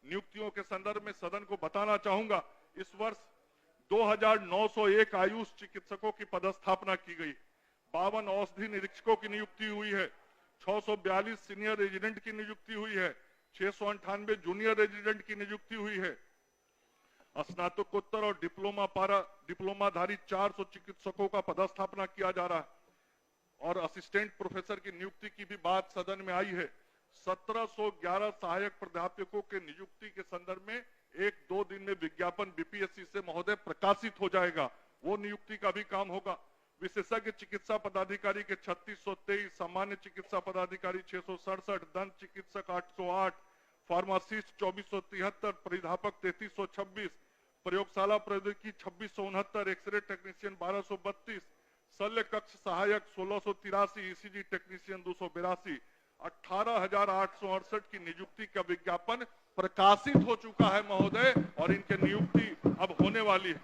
नियुक्तियों के संदर्भ में सदन को बताना चाहूंगा। इस वर्ष 2901 आयुष चिकित्सकों की पदस्थापना की गई, 52 औषधि निरीक्षकों की नियुक्ति हुई है, 642 सीनियर रेजिडेंट की नियुक्ति हुई है, 698 जूनियर रेजिडेंट की नियुक्ति हुई है। स्नातकोत्तर और डिप्लोमाधारी 400 चिकित्सकों का पदस्थापना किया जा रहा है और असिस्टेंट प्रोफेसर की नियुक्ति की भी बात सदन में आई है। 1711 सहायक प्राध्यापकों के नियुक्ति के संदर्भ में 1-2 दिन में विज्ञापन बीपीएससी से महोदय प्रकाशित हो जाएगा, वो नियुक्ति का भी काम होगा। विशेषज्ञ चिकित्सा पदाधिकारी के 3623, सामान्य चिकित्सा पदाधिकारी 667, दंत चिकित्सक 808, फार्मासिस्ट 2473, परिधापक 3326, प्रयोगशाला प्रौद्योगिकी 2669, एक्सरे टेक्नीशियन 1232, शल्य कक्ष सहायक 1683, ईसीजी टेक्नीशियन 282, 18,868 की नियुक्ति का विज्ञापन प्रकाशित हो चुका है महोदय और इनके नियुक्ति अब होने वाली है।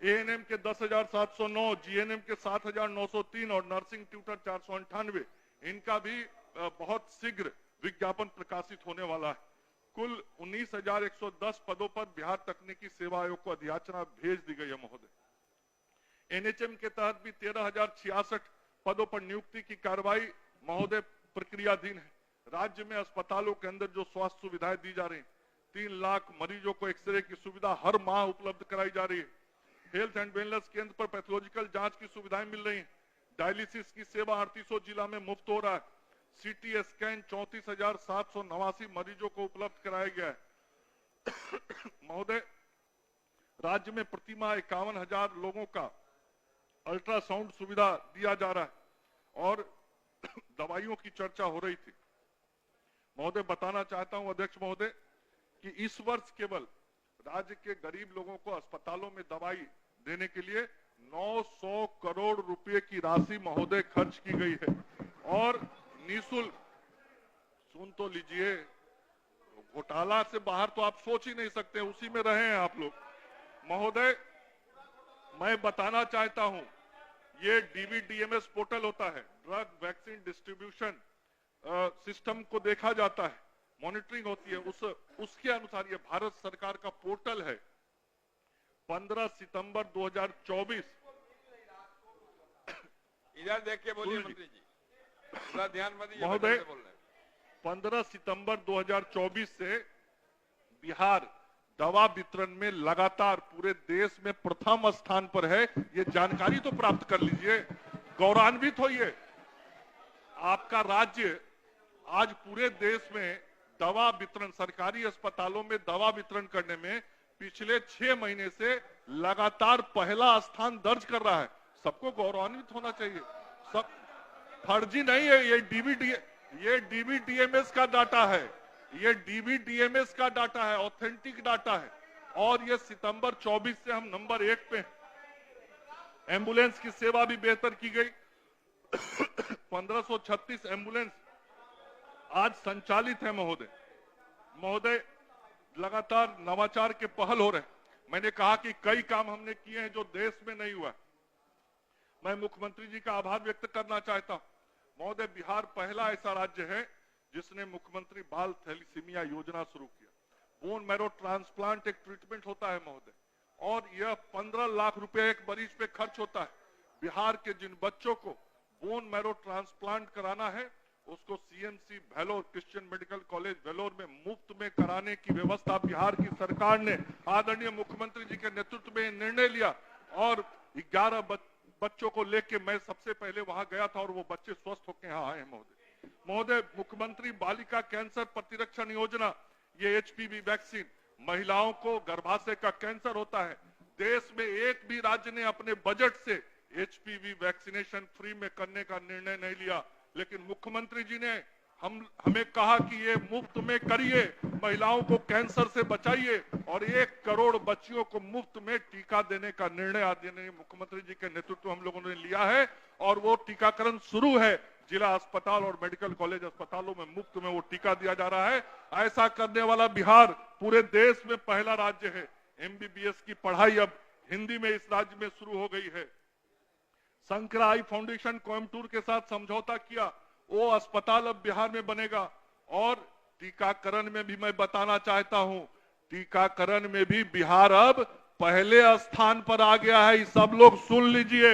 एएनएम के 10,709, जीएनएम के 7,903 और नर्सिंग ट्यूटर 498, इनका भी बहुत शीघ्र विज्ञापन प्रकाशित होने वाला है। कुल 19,110 पदों पर बिहार तकनीकी सेवा आयोग को अधियाचना भेज दी गई है महोदय। एनएचएम के तहत भी 13,066 पदों पर नियुक्ति की कार्रवाई महोदय प्रक्रियाधीन है। राज्य में अस्पतालों के अंदर जो स्वास्थ्य सुविधाएं दी जा रही हैं, 3 लाख मरीजों को एक्सरे की सुविधा हर माह उपलब्ध कराई जा रही है। हेल्थ एंड वेलनेस केंद्र पर पैथोलॉजिकल जांच की सुविधाएं मिल रही हैं। डायलिसिस की सेवा 3800 जिला में मुफ्त हो रहा है। सीटी स्कैन 34,789 मरीजों को उपलब्ध कराया गया है। महोदय, राज्य में प्रतिमाह 51,000 लोगों का अल्ट्रासाउंड सुविधा दिया जा रहा है और दवाइयों की चर्चा हो रही थी। महोदय, बताना चाहता हूं अध्यक्ष महोदय कि इस वर्ष केवल राज्य के गरीब लोगों को अस्पतालों में दवाई देने के लिए 900 करोड़ रुपए की राशि महोदय खर्च की गई है और निःशुल्क, सुन तो लीजिए, घोटाला से बाहर तो आप सोच ही नहीं सकते, उसी में रहे हैं आप लोग। महोदय, मैं बताना चाहता हूं, ये डीवीडीएमएस पोर्टल होता है, ड्रग वैक्सीन डिस्ट्रीब्यूशन सिस्टम को देखा जाता है, मॉनिटरिंग होती है, उसके अनुसार ये भारत सरकार का पोर्टल है। 15 सितंबर 2024, इधर देख के बोलिए मंत्री जी, थोड़ा ध्यान मत दीजिए महोदय। बोल रहे हैं। 15 सितंबर 2024 से बिहार दवा वितरण में लगातार पूरे देश में प्रथम स्थान पर है। ये जानकारी तो प्राप्त कर लीजिए, गौरवान्वित होइए। आपका राज्य आज पूरे देश में दवा वितरण, सरकारी अस्पतालों में दवा वितरण करने में पिछले 6 महीने से लगातार पहला स्थान दर्ज कर रहा है। सबको गौरवान्वित होना चाहिए, सब फर्जी नहीं है। ये डीवीडीएमएस का डाटा है, ये डीवीडीएमएस का डाटा है, ऑथेंटिक डाटा है और ये सितंबर 24 से हम नंबर 1 पे हैं। एम्बुलेंस की सेवा भी बेहतर की गई। 1536 एम्बुलेंस आज संचालित है महोदय। लगातार नवाचार के पहल हो रहे हैं। मैंने कहा कि कई काम हमने किए हैं जो देश में नहीं हुआ। मैं मुख्यमंत्री जी का आभार व्यक्त करना चाहता हूं। महोदय, बिहार पहला ऐसा राज्य है जिसने मुख्यमंत्री बाल थैलीसीमिया योजना शुरू किया। बोन मैरो ट्रांसप्लांट एक ट्रीटमेंट होता है महोदय और यह 15 लाख रुपए एक मरीज पे खर्च होता है। बिहार के जिन बच्चों को बोन मैरो ट्रांसप्लांट कराना है उसको CMC Vellore, Christian medical college Vellore में मुफ्त में कराने की व्यवस्था बिहार की सरकार ने आदरणीय मुख्यमंत्री जी के नेतृत्व में निर्णय लिया और 11 बच्चों को लेके मैं सबसे पहले वहां गया था और वो बच्चे स्वस्थ होकर यहाँ आए हैं महोदय। मुख्यमंत्री बालिका कैंसर प्रतिरक्षण योजना, ये एचपीवी वैक्सीन, महिलाओं को गर्भाशय का कैंसर होता है। देश में एक भी राज्य ने अपने बजट से एचपीवी वैक्सीनेशन फ्री में करने का निर्णय नहीं लिया, लेकिन मुख्यमंत्री जी ने हमें कहा कि ये मुफ्त में करिए, महिलाओं को कैंसर से बचाइए और 1 करोड़ बच्चियों को मुफ्त में टीका देने का निर्णय आदरणीय मुख्यमंत्री जी के नेतृत्व हम लोगों ने लिया है और वो टीकाकरण शुरू है। जिला अस्पताल और मेडिकल कॉलेज अस्पतालों में मुफ्त में वो टीका दिया जा रहा है। ऐसा करने वाला बिहार पूरे देश में पहला राज्य है। एमबीबीएस की पढ़ाई अब हिंदी में इस राज्य में शुरू हो गई है। शंकर आई फाउंडेशन कोयम्बटूर के साथ समझौता किया, वो अस्पताल अब बिहार में बनेगा और टीकाकरण में भी मैं बताना चाहता हूं, टीकाकरण में भी बिहार अब पहले स्थान पर आ गया है। सब लोग सुन लीजिए,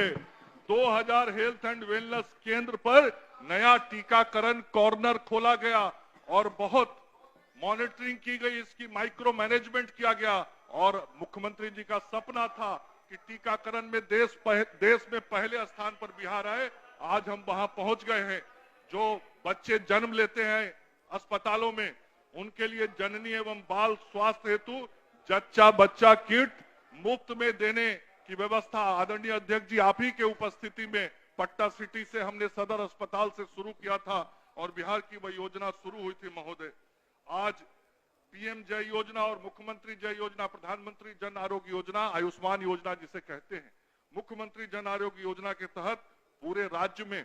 2000 हेल्थ एंड वेलनेस केंद्र पर नया टीकाकरण कॉर्नर खोला गया और बहुत मॉनिटरिंग की गई, इसकी माइक्रो मैनेजमेंट किया गया। और मुख्यमंत्री जी का सपना था कि टीकाकरण में देश में पहले स्थान पर बिहार आए। आज हम वहां पहुंच गए हैं। जो बच्चे जन्म लेते हैं अस्पतालों में, उनके लिए जननी एवं बाल स्वास्थ्य हेतु जच्चा बच्चा किट मुफ्त में देने की व्यवस्था आदरणीय अध्यक्ष जी आप ही के उपस्थिति में पट्टा सिटी से हमने सदर अस्पताल से शुरू किया था और बिहार की वह योजना शुरू हुई थी महोदय। आज पीएम जय योजना और मुख्यमंत्री जय योजना, प्रधानमंत्री जन आरोग्य योजना, आयुष्मान योजना जिसे कहते हैं, मुख्यमंत्री जन आरोग्य योजना के तहत पूरे राज्य में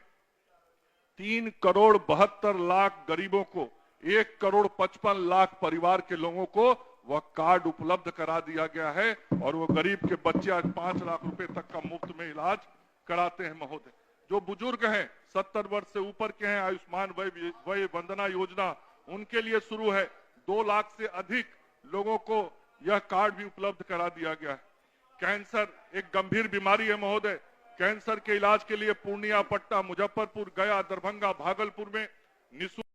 3 करोड़ 72 लाख गरीबों को, 1 करोड़ 55 लाख परिवार के लोगों को वह कार्ड उपलब्ध करा दिया गया है और वो गरीब के बच्चे आज 5 लाख रुपए तक का मुफ्त में इलाज कराते हैं महोदय। जो बुजुर्ग हैं 70 वर्ष से ऊपर के हैं, आयुष्मान वय वंदना योजना उनके लिए शुरू है। 2 लाख से अधिक लोगों को यह कार्ड भी उपलब्ध करा दिया गया है। कैंसर एक गंभीर बीमारी है महोदय। कैंसर के इलाज के लिए पूर्णिया, पटना, मुजफ्फरपुर, गया, दरभंगा, भागलपुर में निःशुल्क